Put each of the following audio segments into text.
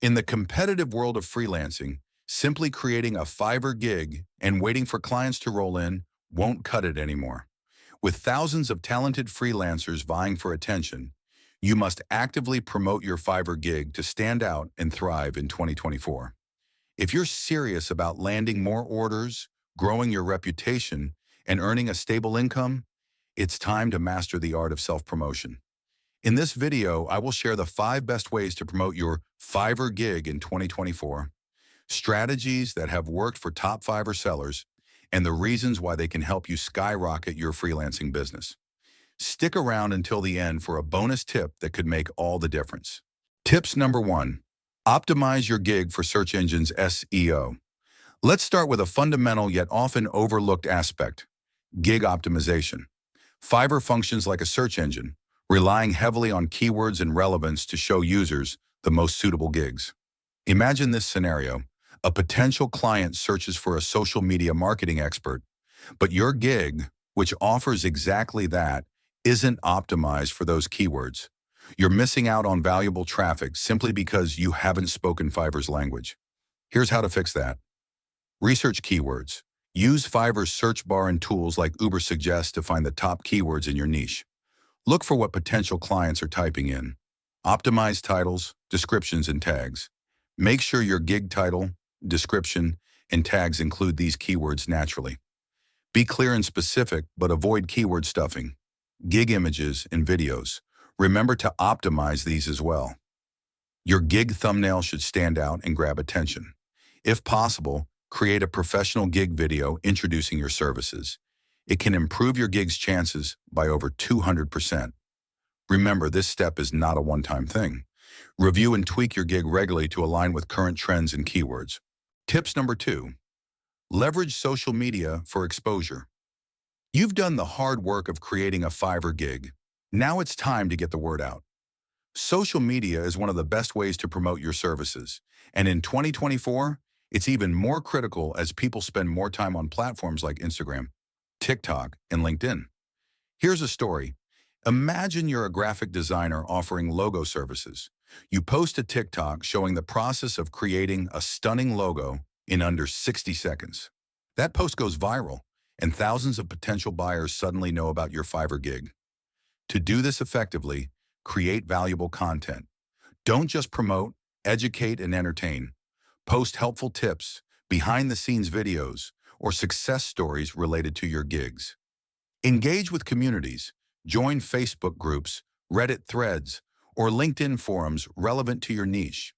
In the competitive world of freelancing, simply creating a Fiverr gig and waiting for clients to roll in won't cut it anymore. With thousands of talented freelancers vying for attention, you must actively promote your Fiverr gig to stand out and thrive in 2024. If you're serious about landing more orders, growing your reputation, and earning a stable income, it's time to master the art of self-promotion. In this video, I will share the 5 best ways to promote your Fiverr gig in 2024, strategies that have worked for top Fiverr sellers, and the reasons why they can help you skyrocket your freelancing business. Stick around until the end for a bonus tip that could make all the difference. Tips number 1, optimize your gig for search engines SEO. Let's start with a fundamental yet often overlooked aspect, gig optimization. Fiverr functions like a search engine, relying heavily on keywords and relevance to show users the most suitable gigs. Imagine this scenario. A potential client searches for a social media marketing expert, but your gig, which offers exactly that, isn't optimized for those keywords. You're missing out on valuable traffic simply because you haven't spoken Fiverr's language. Here's how to fix that. Research keywords. Use Fiverr's search bar and tools like Ubersuggest to find the top keywords in your niche. Look for what potential clients are typing in. Optimize titles, descriptions, and tags. Make sure your gig title, description, and tags include these keywords naturally. Be clear and specific, but avoid keyword stuffing. Gig images and videos. Remember to optimize these as well. Your gig thumbnail should stand out and grab attention. If possible, create a professional gig video introducing your services. It can improve your gig's chances by over 200%. Remember, this step is not a one-time thing. Review and tweak your gig regularly to align with current trends and keywords. Tips number 2, leverage social media for exposure. You've done the hard work of creating a Fiverr gig. Now it's time to get the word out. Social media is one of the best ways to promote your services, and in 2024, it's even more critical as people spend more time on platforms like Instagram, TikTok, and LinkedIn. Here's a story. Imagine you're a graphic designer offering logo services. You post a TikTok showing the process of creating a stunning logo in under 60 seconds. That post goes viral, and thousands of potential buyers suddenly know about your Fiverr gig. To do this effectively, create valuable content. Don't just promote, educate, and entertain. Post helpful tips, behind-the-scenes videos, or success stories related to your gigs. Engage with communities. Join Facebook groups, Reddit threads, or LinkedIn forums relevant to your niche.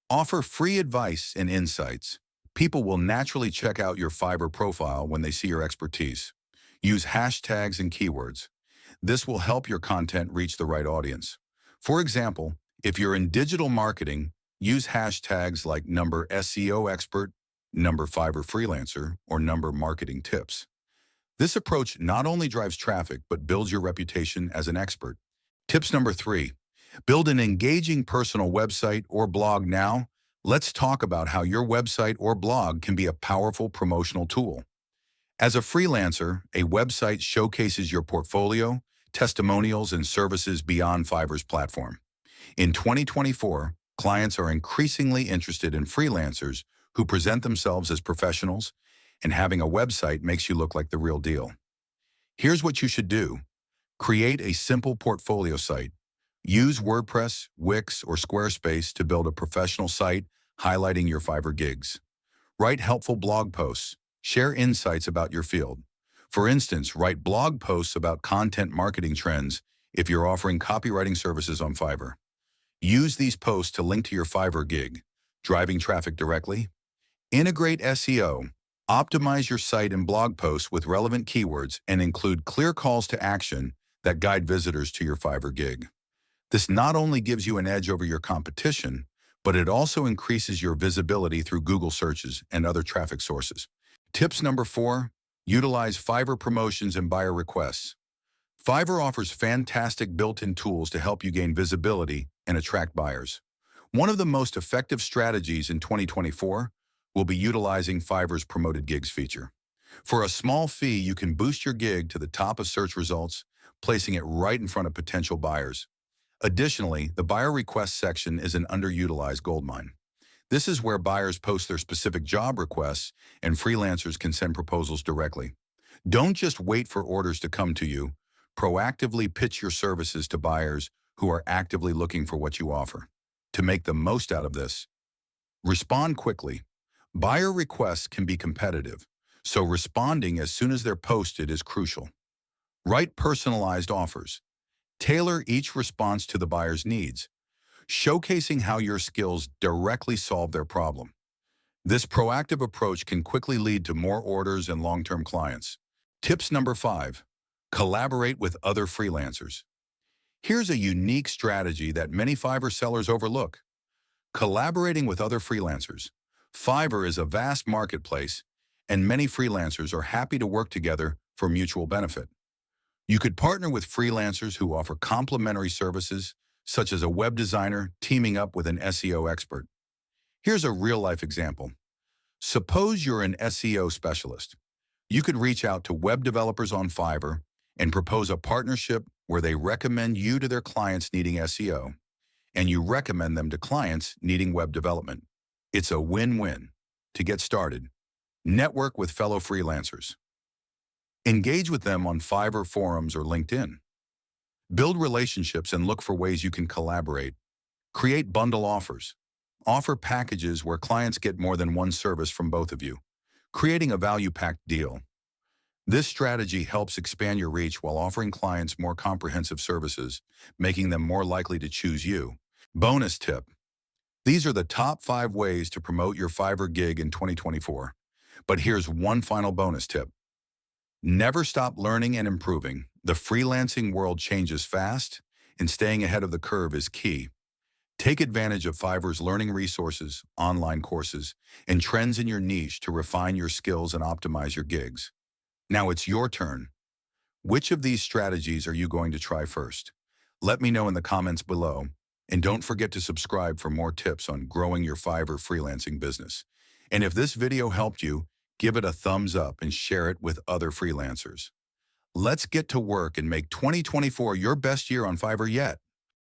Offer free advice and insights. People will naturally check out your Fiverr profile when they see your expertise. Use hashtags and keywords. This will help your content reach the right audience. For example, if you're in digital marketing, use hashtags like #SEO expert, #Fiverr freelancer, or #marketing tips. This approach not only drives traffic, but builds your reputation as an expert. Tips number 3, build an engaging personal website or blog. Now, let's talk about how your website or blog can be a powerful promotional tool. As a freelancer, a website showcases your portfolio, testimonials, and services beyond Fiverr's platform. In 2024, clients are increasingly interested in freelancers who present themselves as professionals, and having a website makes you look like the real deal. Here's what you should do. Create a simple portfolio site. Use WordPress, Wix, or Squarespace to build a professional site highlighting your Fiverr gigs. Write helpful blog posts. Share insights about your field. For instance, write blog posts about content marketing trends if you're offering copywriting services on Fiverr. Use these posts to link to your Fiverr gig, driving traffic directly. Integrate SEO. Optimize your site and blog posts with relevant keywords and include clear calls to action that guide visitors to your Fiverr gig. This not only gives you an edge over your competition, but it also increases your visibility through Google searches and other traffic sources. Tips number 4, utilize Fiverr promotions and buyer requests. Fiverr offers fantastic built-in tools to help you gain visibility and attract buyers. One of the most effective strategies in 2024 will be utilizing Fiverr's Promoted Gigs feature. For a small fee, you can boost your gig to the top of search results, placing it right in front of potential buyers. Additionally, the buyer request section is an underutilized goldmine. This is where buyers post their specific job requests and freelancers can send proposals directly. Don't just wait for orders to come to you. Proactively pitch your services to buyers who are actively looking for what you offer. To make the most out of this, respond quickly. Buyer requests can be competitive, so responding as soon as they're posted is crucial. Write personalized offers. Tailor each response to the buyer's needs, showcasing how your skills directly solve their problem. This proactive approach can quickly lead to more orders and long-term clients. Tips number 5. Collaborate with other freelancers. Here's a unique strategy that many Fiverr sellers overlook. Collaborating with other freelancers. Fiverr is a vast marketplace, and many freelancers are happy to work together for mutual benefit. You could partner with freelancers who offer complementary services, such as a web designer teaming up with an SEO expert. Here's a real-life example. Suppose you're an SEO specialist. You could reach out to web developers on Fiverr and propose a partnership where they recommend you to their clients needing SEO, and you recommend them to clients needing web development. It's a win-win. To get started, network with fellow freelancers. Engage with them on Fiverr forums or LinkedIn. Build relationships and look for ways you can collaborate. Create bundle offers. Offer packages where clients get more than one service from both of you, creating a value-packed deal. This strategy helps expand your reach while offering clients more comprehensive services, making them more likely to choose you. Bonus tip. These are the top 5 ways to promote your Fiverr gig in 2024. But here's one final bonus tip. Never stop learning and improving. The freelancing world changes fast, and staying ahead of the curve is key. Take advantage of Fiverr's learning resources, online courses, and trends in your niche to refine your skills and optimize your gigs. Now it's your turn. Which of these strategies are you going to try first? Let me know in the comments below, and don't forget to subscribe for more tips on growing your Fiverr freelancing business. And if this video helped you, give it a thumbs up and share it with other freelancers. Let's get to work and make 2024 your best year on Fiverr yet.